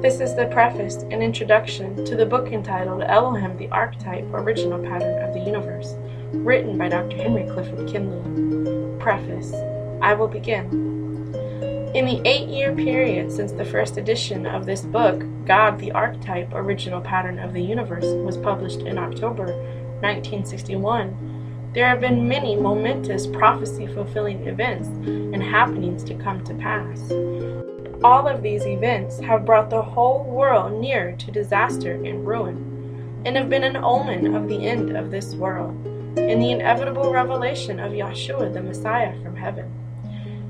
This is the preface and introduction to the book entitled Elohim the Archetype, Original Pattern of the Universe, written by Dr. Henry Clifford Kinley. Preface. I will begin. In the 8-year period since the first edition of this book, God the Archetype, Original Pattern of the Universe, was published in October 1961, there have been many momentous prophecy-fulfilling events and happenings to come to pass. All of these events have brought the whole world nearer to disaster and ruin, and have been an omen of the end of this world, and the inevitable revelation of Yahshua the Messiah from heaven.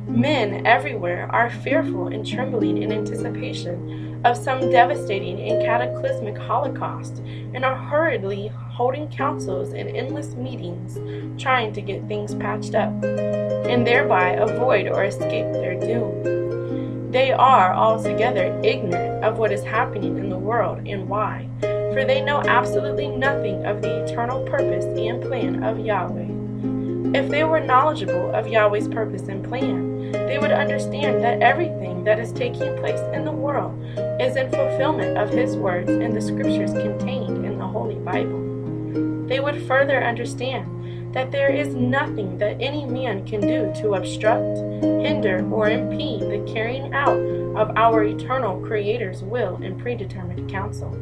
Men everywhere are fearful and trembling in anticipation of some devastating and cataclysmic holocaust, and are hurriedly holding councils and endless meetings, trying to get things patched up, and thereby avoid or escape their doom. They are altogether ignorant of what is happening in the world and why, for they know absolutely nothing of the eternal purpose and plan of Yahweh. If they were knowledgeable of Yahweh's purpose and plan, they would understand that everything that is taking place in the world is in fulfillment of His words and the scriptures contained in the Holy Bible. They would further understand that there is nothing that any man can do to obstruct, hinder, or impede the carrying out of our eternal Creator's will and predetermined counsel.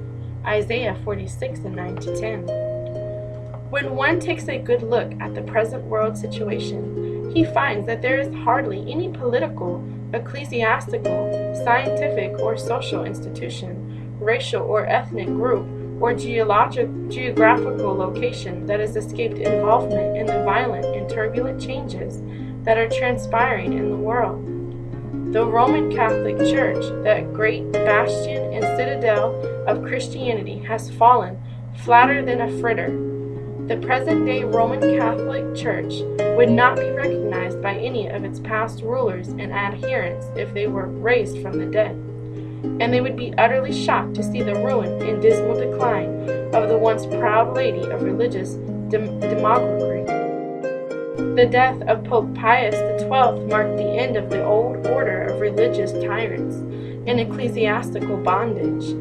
Isaiah 46 and 9-10. When one takes a good look at the present world situation, he finds that there is hardly any political, ecclesiastical, scientific, or social institution, racial or ethnic group, or geographical location that has escaped involvement in the violent and turbulent changes that are transpiring in the world. The Roman Catholic Church, that great bastion and citadel of Christianity, has fallen flatter than a fritter. The present-day Roman Catholic Church would not be recognized by any of its past rulers and adherents if they were raised from the dead, and they would be utterly shocked to see the ruin and dismal decline of the once proud lady of religious demagoguery. The death of Pope Pius XII marked the end of the old order of religious tyrants and ecclesiastical bondage,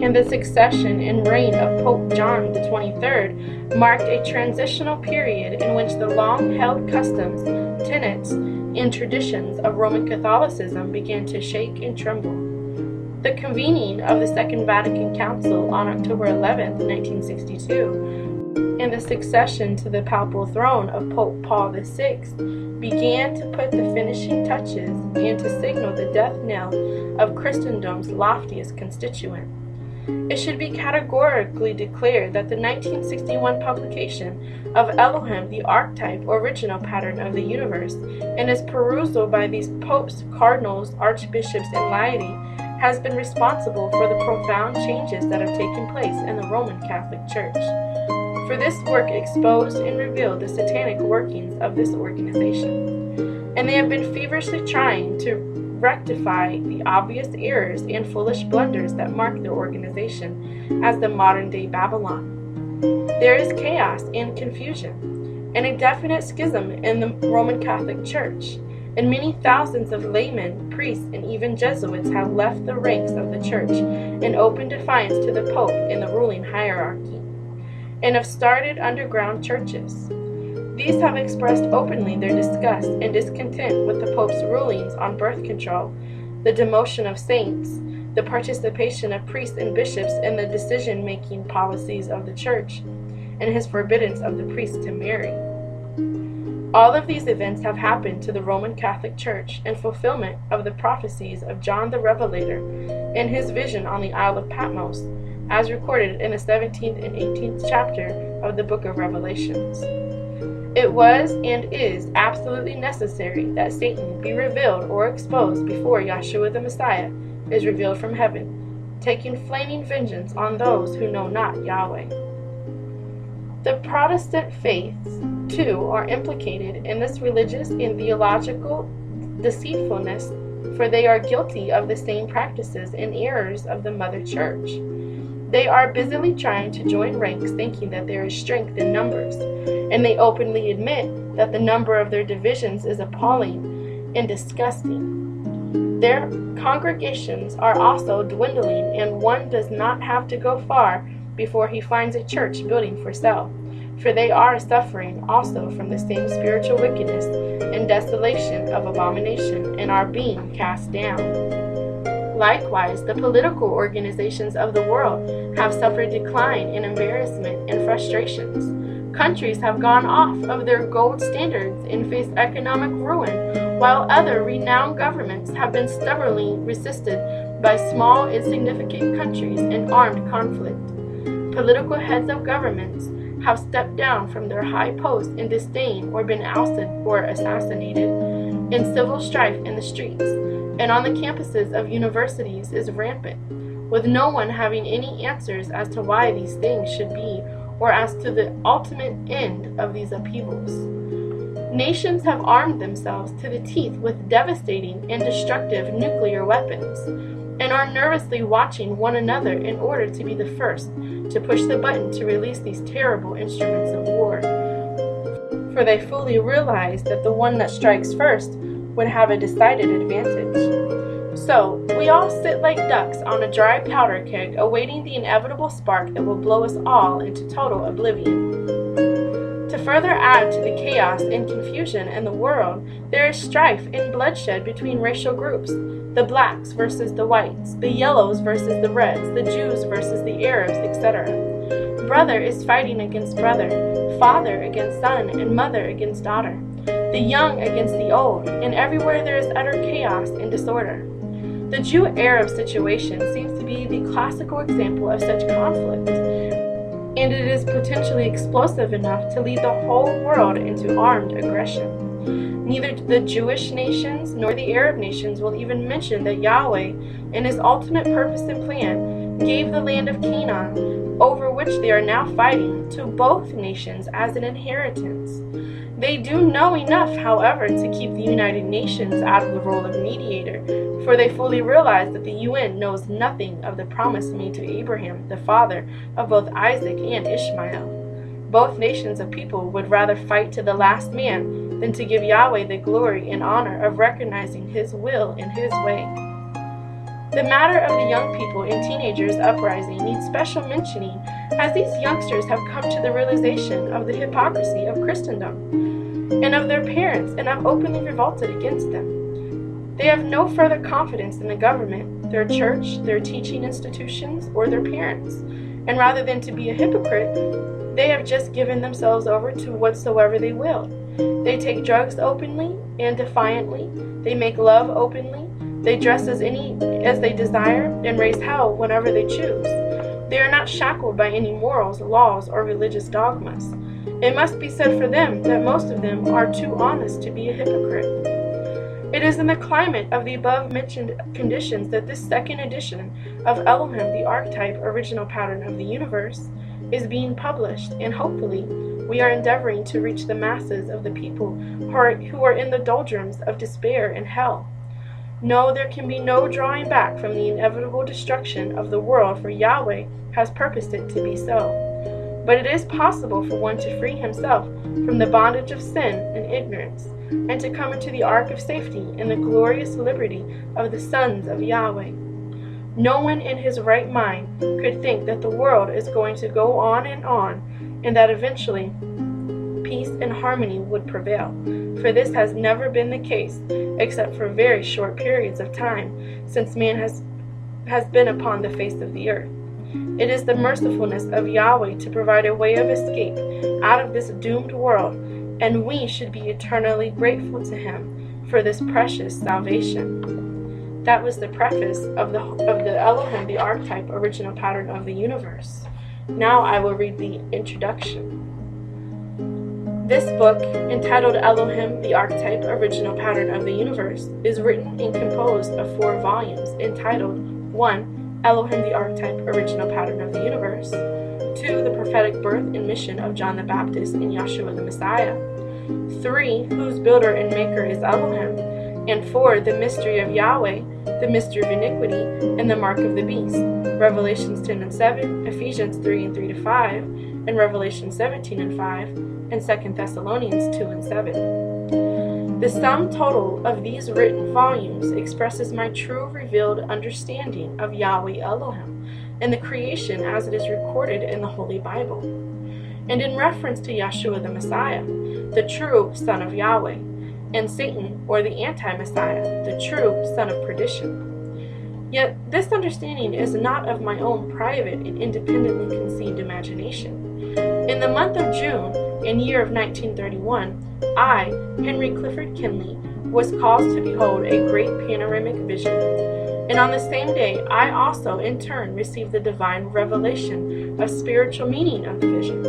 and the succession and reign of Pope John XXIII marked a transitional period in which the long-held customs, tenets, and traditions of Roman Catholicism began to shake and tremble. The convening of the Second Vatican Council on October 11, 1962, and the succession to the papal throne of Pope Paul VI began to put the finishing touches and to signal the death knell of Christendom's loftiest constituent. It should be categorically declared that the 1961 publication of Elohim the Archetype, Original Pattern of the Universe, and its perusal by these popes, cardinals, archbishops, and laity has been responsible for the profound changes that have taken place in the Roman Catholic Church. For this work exposed and revealed the satanic workings of this organization, and they have been feverishly trying to rectify the obvious errors and foolish blunders that mark the organization as the modern-day Babylon. There is chaos and confusion, and a definite schism in the Roman Catholic Church, and many thousands of laymen, priests, and even Jesuits have left the ranks of the Church in open defiance to the Pope and the ruling hierarchy, and have started underground churches. These have expressed openly their disgust and discontent with the Pope's rulings on birth control, the demotion of saints, the participation of priests and bishops in the decision-making policies of the Church, and his forbiddance of the priests to marry. All of these events have happened to the Roman Catholic Church in fulfillment of the prophecies of John the Revelator in his vision on the Isle of Patmos, as recorded in the 17th and 18th chapter of the book of Revelations. It was and is absolutely necessary that Satan be revealed or exposed before Yahshua the Messiah is revealed from heaven, taking flaming vengeance on those who know not Yahweh. The Protestant faiths, too, are implicated in this religious and theological deceitfulness, for they are guilty of the same practices and errors of the Mother Church. They are busily trying to join ranks, thinking that there is strength in numbers, and they openly admit that the number of their divisions is appalling and disgusting. Their congregations are also dwindling, and one does not have to go far before he finds a church building for sale, for they are suffering also from the same spiritual wickedness and desolation of abomination, and are being cast down. Likewise, the political organizations of the world have suffered decline and embarrassment and frustrations. Countries have gone off of their gold standards and face economic ruin, while other renowned governments have been stubbornly resisted by small, insignificant countries in armed conflict. Political heads of governments have stepped down from their high posts in disdain or been ousted or assassinated in civil strife in the streets, and on the campuses of universities is rampant, with no one having any answers as to why these things should be or as to the ultimate end of these upheavals. Nations have armed themselves to the teeth with devastating and destructive nuclear weapons, and are nervously watching one another in order to be the first to push the button to release these terrible instruments of war. For they fully realize that the one that strikes first would have a decided advantage. So, we all sit like ducks on a dry powder keg, awaiting the inevitable spark that will blow us all into total oblivion. To further add to the chaos and confusion in the world, there is strife and bloodshed between racial groups, the blacks versus the whites, the yellows versus the reds, the Jews versus the Arabs, etc. Brother is fighting against brother, father against son, and mother against daughter, the young against the old, and everywhere there is utter chaos and disorder. The Jew-Arab situation seems to be the classical example of such conflict, and it is potentially explosive enough to lead the whole world into armed aggression. Neither the Jewish nations nor the Arab nations will even mention that Yahweh, in his ultimate purpose and plan, gave the land of Canaan, over which they are now fighting, to both nations as an inheritance. They do know enough, however, to keep the United Nations out of the role of mediator, for they fully realize that the UN knows nothing of the promise made to Abraham, the father of both Isaac and Ishmael. Both nations of people would rather fight to the last man than to give Yahweh the glory and honor of recognizing his will and his way. The matter of the young people and teenagers uprising needs special mentioning, as these youngsters have come to the realization of the hypocrisy of Christendom and of their parents, and have openly revolted against them. They have no further confidence in the government, their church, their teaching institutions, or their parents, and rather than to be a hypocrite, they have just given themselves over to whatsoever they will. They take drugs openly and defiantly, they make love openly, they dress as they desire, and raise hell whenever they choose. They are not shackled by any morals, laws, or religious dogmas. It must be said for them that most of them are too honest to be a hypocrite. It is in the climate of the above-mentioned conditions that this second edition of Elohim the Archetype, Original Pattern of the Universe, is being published, and hopefully we are endeavoring to reach the masses of the people who are in the doldrums of despair and hell. No, there can be no drawing back from the inevitable destruction of the world, for Yahweh has purposed it to be so. But it is possible for one to free himself from the bondage of sin and ignorance, and to come into the ark of safety in the glorious liberty of the sons of Yahweh. No one in his right mind could think that the world is going to go on, and that eventually peace and harmony would prevail, for this has never been the case, except for very short periods of time since man has been upon the face of the earth. It is the mercifulness of Yahweh to provide a way of escape out of this doomed world, and we should be eternally grateful to him for this precious salvation. That was the preface of the Elohim the Archetype, Original Pattern of the Universe. Now I will read the introduction. This book, entitled Elohim the Archetype, Original Pattern of the Universe, is written and composed of 4 volumes, entitled 1. Elohim the Archetype, Original Pattern of the Universe. 2. The Prophetic Birth and Mission of John the Baptist and Yahshua the Messiah. 3. Whose Builder and Maker is Elohim. And 4. The Mystery of Yahweh, the Mystery of Iniquity, and the Mark of the Beast. Revelations 10 and 7, Ephesians 3 and 3-5, and Revelation 17 and 5, and 2 Thessalonians 2 and 7. The sum total of these written volumes expresses my true revealed understanding of Yahweh Elohim and the creation as it is recorded in the Holy Bible, and in reference to Yahshua the Messiah, the true Son of Yahweh, and Satan, or the anti-Messiah, the true son of perdition. Yet this understanding is not of my own private and independently conceived imagination. In the month of June, in year of 1931, I, Henry Clifford Kinley, was caused to behold a great panoramic vision, and on the same day I also in turn received the divine revelation of spiritual meaning of the vision.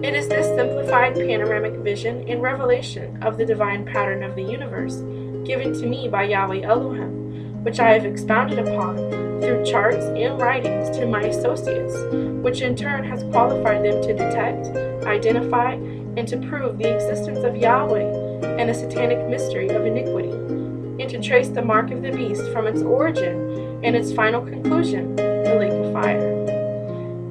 It is this simplified panoramic vision and revelation of the divine pattern of the universe, given to me by Yahweh Elohim, which I have expounded upon through charts and writings to my associates, which in turn has qualified them to detect, identify, and to prove the existence of Yahweh and the satanic mystery of iniquity, and to trace the mark of the beast from its origin and its final conclusion, the lake of fire.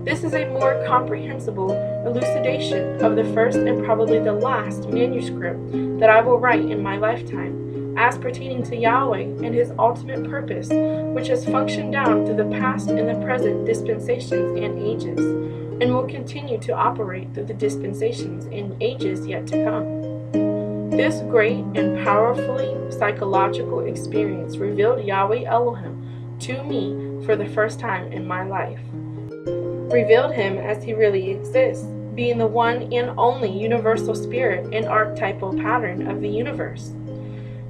This is a more comprehensible elucidation of the first and probably the last manuscript that I will write in my lifetime, as pertaining to Yahweh and his ultimate purpose, which has functioned down through the past and the present dispensations and ages, and will continue to operate through the dispensations and ages yet to come. This great and powerfully psychological experience revealed Yahweh Elohim to me for the first time in my life. Revealed him as he really exists, being the one and only universal spirit and archetypal pattern of the universe.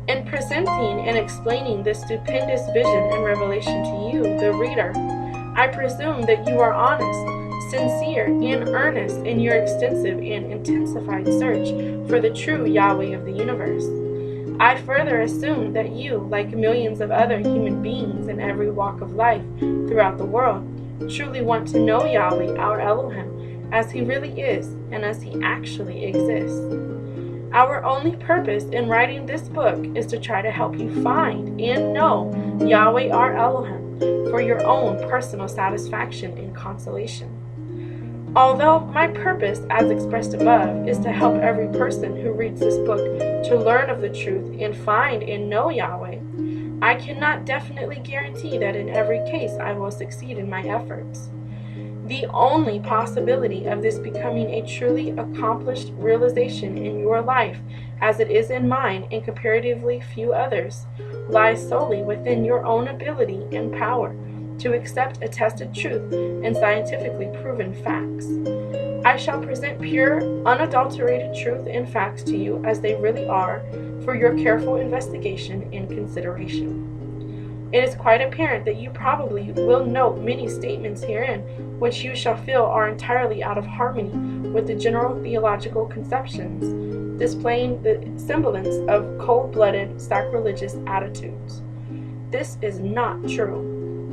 In presenting and explaining this stupendous vision and revelation to you, the reader, I presume that you are honest, sincere, and earnest in your extensive and intensified search for the true Yahweh of the universe. I further assume that you, like millions of other human beings in every walk of life throughout the world, truly want to know Yahweh, our Elohim, as he really is and as he actually exists. Our only purpose in writing this book is to try to help you find and know Yahweh, our Elohim, for your own personal satisfaction and consolation. Although my purpose, as expressed above, is to help every person who reads this book to learn of the truth and find and know Yahweh, I cannot definitely guarantee that in every case I will succeed in my efforts. The only possibility of this becoming a truly accomplished realization in your life, as it is in mine and comparatively few others, lies solely within your own ability and power to accept attested truth and scientifically proven facts. I shall present pure, unadulterated truth and facts to you as they really are, for your careful investigation and consideration. It is quite apparent that you probably will note many statements herein which you shall feel are entirely out of harmony with the general theological conceptions, displaying the semblance of cold-blooded, sacrilegious attitudes. This is not true.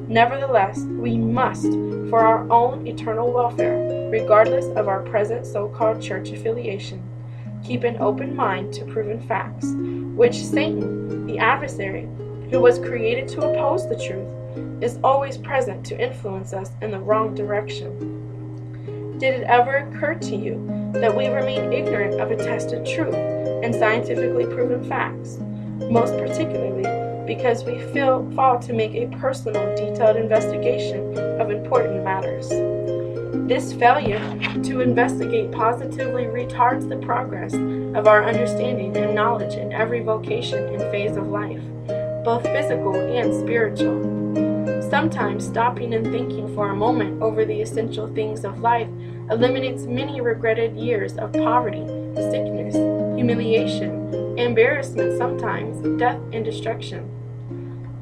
Nevertheless, we must, for our own eternal welfare, regardless of our present so-called church affiliation, keep an open mind to proven facts, which Satan, the adversary, who was created to oppose the truth, is always present to influence us in the wrong direction. Did it ever occur to you that we remain ignorant of attested truth and scientifically proven facts, most particularly because we fall to make a personal, detailed investigation of important matters? This failure to investigate positively retards the progress of our understanding and knowledge in every vocation and phase of life, both physical and spiritual. Sometimes stopping and thinking for a moment over the essential things of life eliminates many regretted years of poverty, sickness, humiliation, embarrassment, sometimes death and destruction.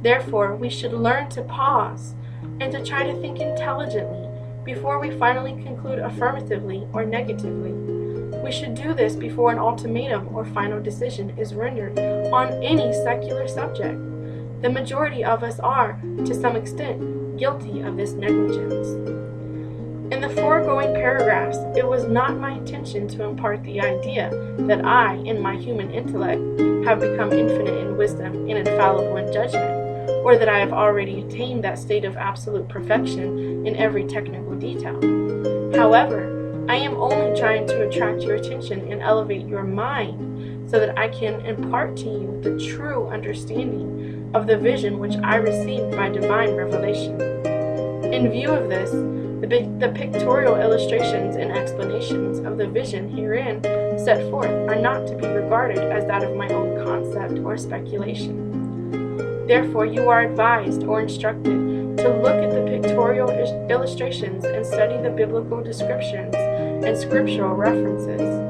Therefore, we should learn to pause and to try to think intelligently before we finally conclude affirmatively or negatively. We should do this before an ultimatum or final decision is rendered on any secular subject. The majority of us are, to some extent, guilty of this negligence. In the foregoing paragraphs, it was not my intention to impart the idea that I, in my human intellect, have become infinite in wisdom and infallible in judgment, or that I have already attained that state of absolute perfection in every technical detail. However, I am only trying to attract your attention and elevate your mind so that I can impart to you the true understanding of the vision which I received by divine revelation. In view of this, the pictorial illustrations and explanations of the vision herein set forth are not to be regarded as that of my own concept or speculation. Therefore, you are advised or instructed to look at the pictorial illustrations and study the biblical descriptions and scriptural references.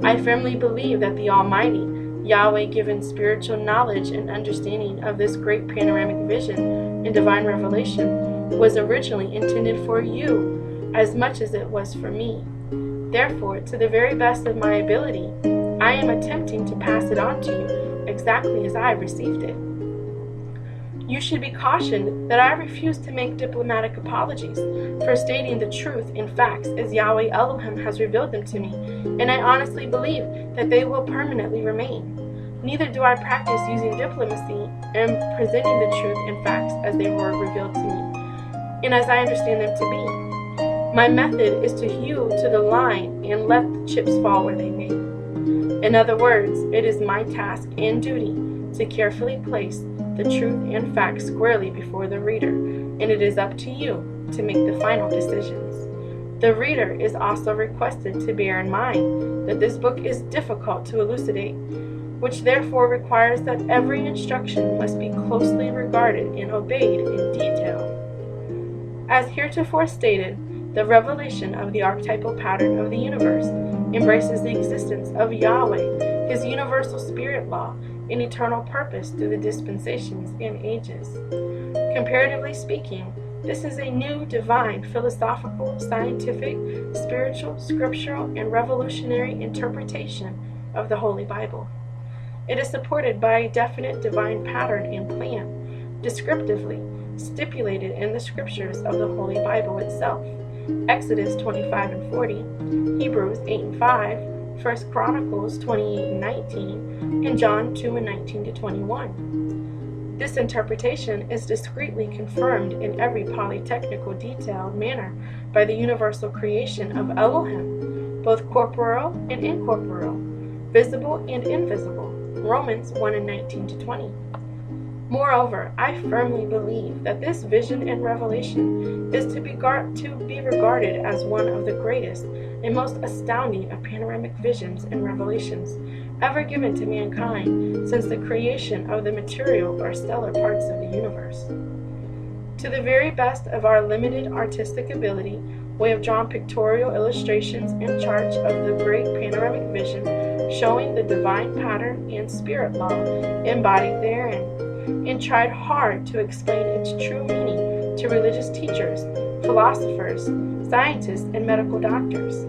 I firmly believe that the Almighty, Yahweh, given spiritual knowledge and understanding of this great panoramic vision and divine revelation, was originally intended for you as much as it was for me. Therefore, to the very best of my ability, I am attempting to pass it on to you exactly as I received it. You should be cautioned that I refuse to make diplomatic apologies for stating the truth and facts as Yahweh Elohim has revealed them to me, and I honestly believe that they will permanently remain. Neither do I practice using diplomacy and presenting the truth and facts as they were revealed to me, and as I understand them to be. My method is to hew to the line and let the chips fall where they may. In other words, it is my task and duty to carefully place the truth and facts squarely before the reader, and it is up to you to make the final decisions. The reader is also requested to bear in mind that this book is difficult to elucidate, which therefore requires that every instruction must be closely regarded and obeyed in detail. As heretofore stated, the revelation of the archetypal pattern of the universe embraces the existence of Yahweh, his universal spirit law, and eternal purpose through the dispensations and ages. Comparatively speaking, this is a new, divine, philosophical, scientific, spiritual, scriptural, and revolutionary interpretation of the Holy Bible. It is supported by a definite divine pattern and plan, descriptively stipulated in the scriptures of the Holy Bible itself. Exodus 25 and 40, Hebrews 8 and 5, 1 Chronicles 28 and 19, and John 2 and 19 to 21. This interpretation is discreetly confirmed in every polytechnical detailed manner by the universal creation of Elohim, both corporeal and incorporeal, visible and invisible. Romans 1 and 19 to 20. Moreover, I firmly believe that this vision and revelation is to be regarded as one of the greatest and most astounding of panoramic visions and revelations ever given to mankind since the creation of the material or stellar parts of the universe. To the very best of our limited artistic ability, we have drawn pictorial illustrations and charts of the great panoramic vision showing the divine pattern and spirit law embodied therein, and tried hard to explain its true meaning to religious teachers, philosophers, scientists, and medical doctors.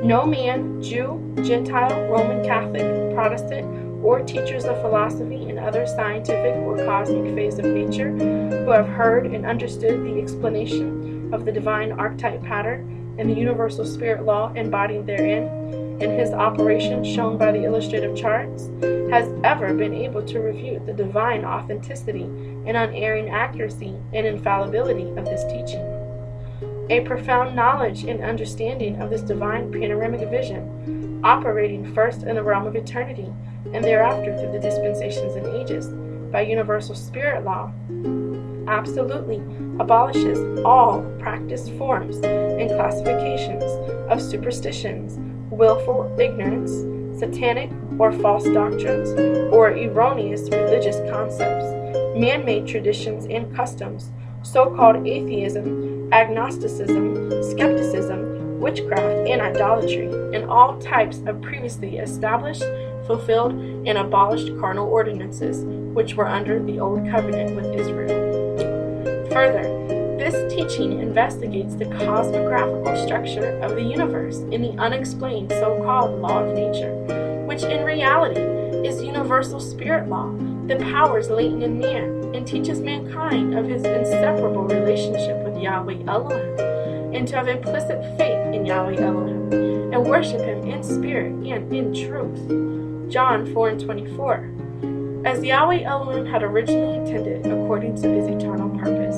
No man, Jew, Gentile, Roman Catholic, Protestant, or teachers of philosophy and other scientific or cosmic phase of nature who have heard and understood the explanation of the divine archetype pattern and the universal spirit law embodied therein, and his operation shown by the illustrative charts, has ever been able to refute the divine authenticity and unerring accuracy and infallibility of this teaching. A profound knowledge and understanding of this divine panoramic vision, operating first in the realm of eternity and thereafter through the dispensations and ages by universal spirit law, absolutely abolishes all practiced forms and classifications of superstitions, willful ignorance, satanic or false doctrines, or erroneous religious concepts, man-made traditions and customs, so-called atheism, agnosticism, skepticism, witchcraft, and idolatry, and all types of previously established, fulfilled, and abolished carnal ordinances which were under the old covenant with Israel. Further, this teaching investigates the cosmographical structure of the universe in the unexplained so-called law of nature, which in reality is universal spirit law, the powers latent in man, and teaches mankind of his inseparable relationship with Yahweh Elohim, and to have implicit faith in Yahweh Elohim, and worship him in spirit and in truth. John 4 and 24. As Yahweh Elohim had originally intended according to his eternal purpose.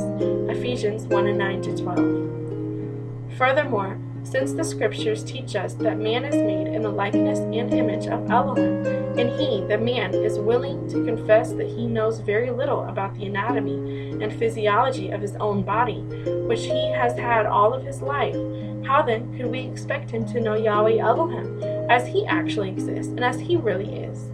Ephesians 1 and 9 to 12. Furthermore, since the scriptures teach us that man is made in the likeness and image of Elohim, and he, the man, is willing to confess that he knows very little about the anatomy and physiology of his own body, which he has had all of his life, how then could we expect him to know Yahweh Elohim as he actually exists and as he really is?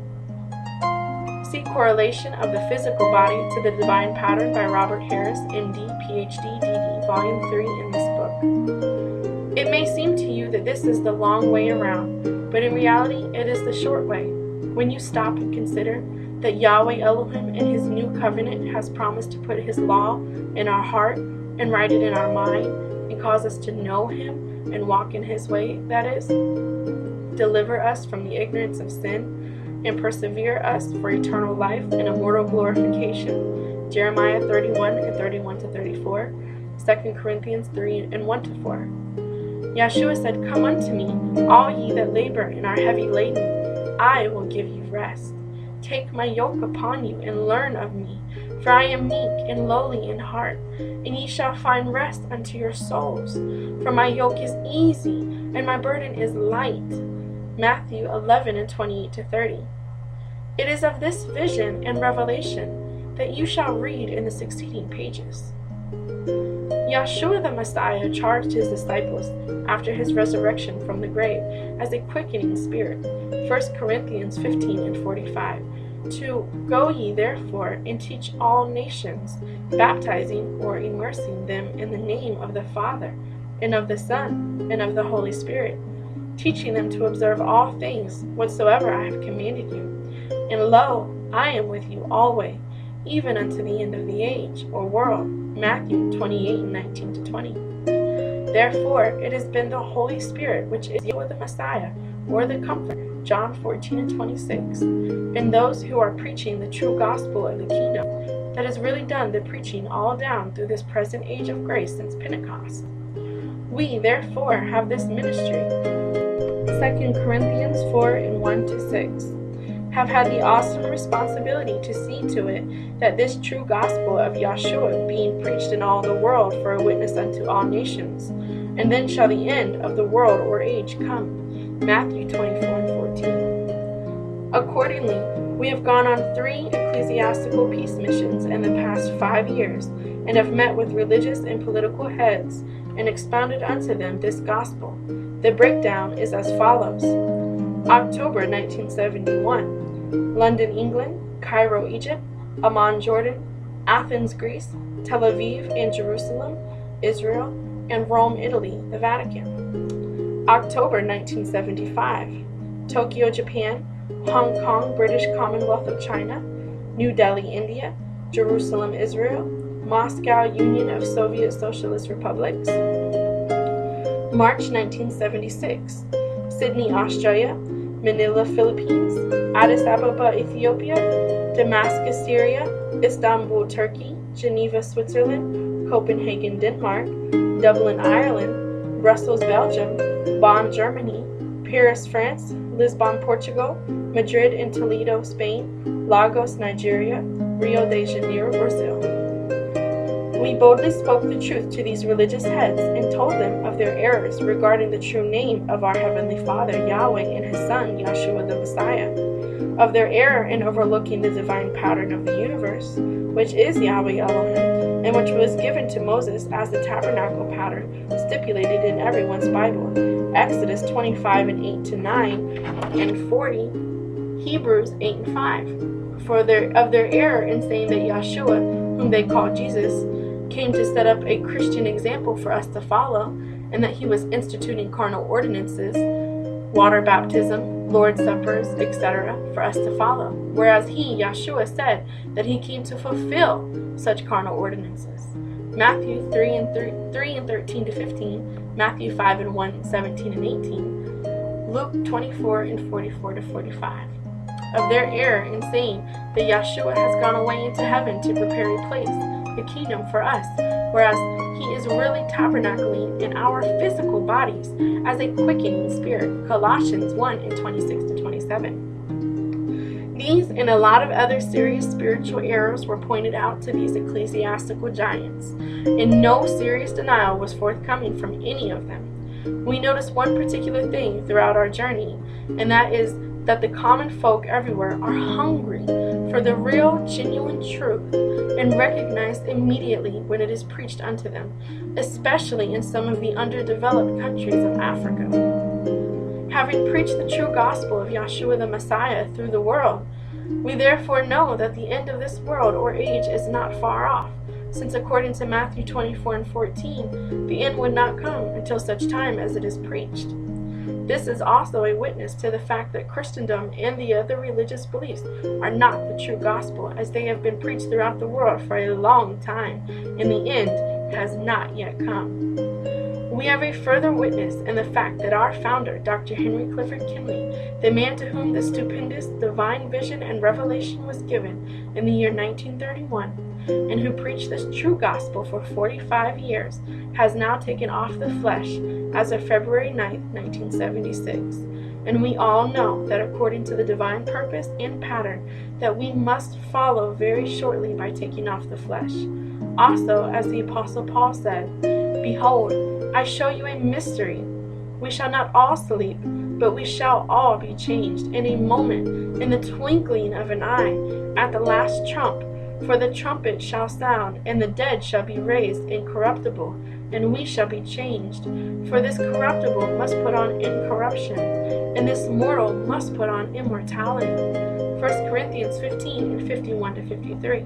See Correlation of the Physical Body to the Divine Pattern by Robert Harris, MD, PhD, DD, Volume 3 in this book. It may seem to you that this is the long way around, but in reality it is the short way. When you stop and consider that Yahweh Elohim in his new covenant has promised to put his law in our heart and write it in our mind and cause us to know him and walk in his way, that is, deliver us from the ignorance of sin, and persevere us for eternal life and immortal glorification. Jeremiah 31 and 31 to 34, 2 Corinthians 3 and 1 to 4. Yahshua said, "Come unto me, all ye that labor and are heavy laden, I will give you rest. Take my yoke upon you and learn of me, for I am meek and lowly in heart, and ye shall find rest unto your souls. For my yoke is easy and my burden is light." Matthew 11 and 28 to 30. It is of this vision and revelation that you shall read in the succeeding pages. Yahshua the Messiah charged his disciples after his resurrection from the grave as a quickening spirit, 1 Corinthians 15 and 45, to "Go ye therefore and teach all nations, baptizing or immersing them in the name of the Father, and of the Son, and of the Holy Spirit, teaching them to observe all things whatsoever I have commanded you. And lo, I am with you always, even unto the end of the age," or world, Matthew 28 and 19 to 20. Therefore, it has been the Holy Spirit, which is Yahweh the Messiah, or the Comforter, John 14 and 26, and those who are preaching the true gospel of the kingdom, that has really done the preaching all down through this present age of grace since Pentecost. We, therefore, have this ministry, 2 Corinthians 4 and 1 to 6, have had the awesome responsibility to see to it that this true gospel of Yahshua being preached in all the world for a witness unto all nations, and then shall the end of the world or age come. Matthew 24 and 14. Accordingly, we have gone on 3 ecclesiastical peace missions in the past 5 years, and have met with religious and political heads, and expounded unto them this gospel. The breakdown is as follows. October 1971. London, England, Cairo, Egypt, Amman, Jordan, Athens, Greece, Tel Aviv and Jerusalem, Israel, and Rome, Italy, the Vatican. October 1975. Tokyo, Japan, Hong Kong, British Commonwealth of China, New Delhi, India, Jerusalem, Israel, Moscow, Union of Soviet Socialist Republics. March 1976. Sydney, Australia, Manila, Philippines, Addis Ababa, Ethiopia, Damascus, Syria, Istanbul, Turkey, Geneva, Switzerland, Copenhagen, Denmark, Dublin, Ireland, Brussels, Belgium, Bonn, Germany, Paris, France, Lisbon, Portugal, Madrid and Toledo, Spain, Lagos, Nigeria, Rio de Janeiro, Brazil. We boldly spoke the truth to these religious heads and told them of their errors regarding the true name of our Heavenly Father, Yahweh, and His Son, Yahshua the Messiah, of their error in overlooking the divine pattern of the universe, which is Yahweh Elohim, and which was given to Moses as the tabernacle pattern stipulated in everyone's Bible, Exodus 25 and 8 to 9 and 40, Hebrews 8 and 5, of their error in saying that Yahshua, whom they called Jesus, came to set up a Christian example for us to follow, and that he was instituting carnal ordinances, water baptism, Lord's Suppers, etc., for us to follow, whereas he, Yahshua, said that he came to fulfill such carnal ordinances. Matthew 3 and 13 to 15, Matthew 5 and 1, 17 and 18, Luke 24 and 44 to 45. Of their error in saying that Yahshua has gone away into heaven to prepare a place, the kingdom for us, whereas he is really tabernacling in our physical bodies as a quickening spirit, Colossians 1 and 26 to 27. These and a lot of other serious spiritual errors were pointed out to these ecclesiastical giants, and no serious denial was forthcoming from any of them. we notice one particular thing throughout our journey, and that is that the common folk everywhere are hungry for the real, genuine truth and recognize immediately when it is preached unto them, especially in some of the underdeveloped countries of Africa. Having preached the true gospel of Yahshua the Messiah through the world, we therefore know that the end of this world or age is not far off, since according to Matthew 24:14, the end would not come until such time as it is preached. This is also a witness to the fact that Christendom and the other religious beliefs are not the true gospel, as they have been preached throughout the world for a long time, and the end has not yet come. We have a further witness in the fact that our founder, Dr. Henry Clifford Kinley, the man to whom the stupendous divine vision and revelation was given in the year 1931, and who preached this true gospel for 45 years, has now taken off the flesh as of February 9, 1976. And we all know that according to the divine purpose and pattern that we must follow very shortly by taking off the flesh. Also, as the Apostle Paul said, "Behold, I show you a mystery. We shall not all sleep, but we shall all be changed in a moment, in the twinkling of an eye, at the last trump. For the trumpet shall sound, and the dead shall be raised incorruptible, and we shall be changed. For this corruptible must put on incorruption, and this mortal must put on immortality." 1 Corinthians 15:51-53.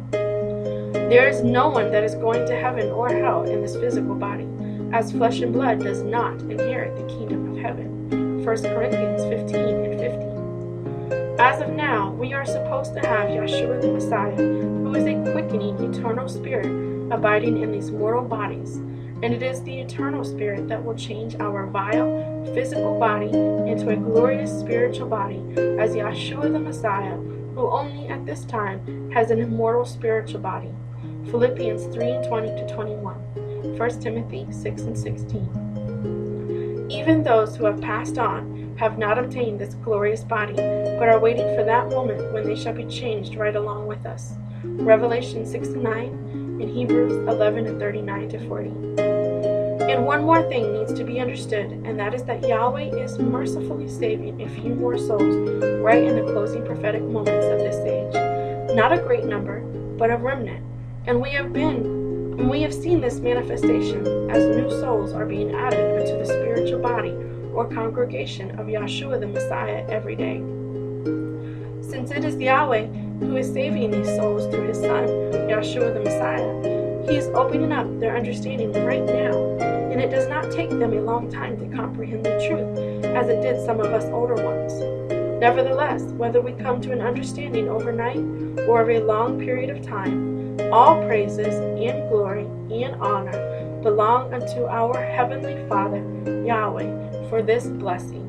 There is no one that is going to heaven or hell in this physical body, as flesh and blood does not inherit the kingdom of heaven. 1 Corinthians 15:50. As of now, we are supposed to have Yahshua the Messiah, who is a quickening eternal spirit abiding in these mortal bodies, and it is the eternal spirit that will change our vile physical body into a glorious spiritual body as Yahshua the Messiah, who only at this time has an immortal spiritual body. Philippians 3:20-21, 1 Timothy 6:16. Even those who have passed on have not obtained this glorious body, but are waiting for that moment when they shall be changed right along with us. Revelation 6:9 and Hebrews 11:39-40. And one more thing needs to be understood, and that is that Yahweh is mercifully saving a few more souls right in the closing prophetic moments of this age. Not a great number, but a remnant. And we have seen this manifestation as new souls are being added into the spiritual body or congregation of Yahshua the Messiah every day. Since it is Yahweh who is saving these souls through his Son, Yahshua the Messiah, he is opening up their understanding right now, and it does not take them a long time to comprehend the truth, as it did some of us older ones. Nevertheless, whether we come to an understanding overnight or of a long period of time, all praises and glory and honor belong unto our Heavenly Father, Yahweh, for this blessing.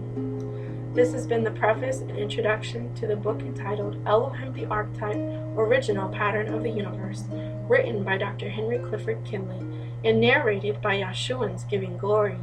This has been the preface and introduction to the book entitled Elohim the Archetype, Original Pattern of the Universe, written by Dr. Henry Clifford Kinley, and narrated by Yahshuans Giving Glory.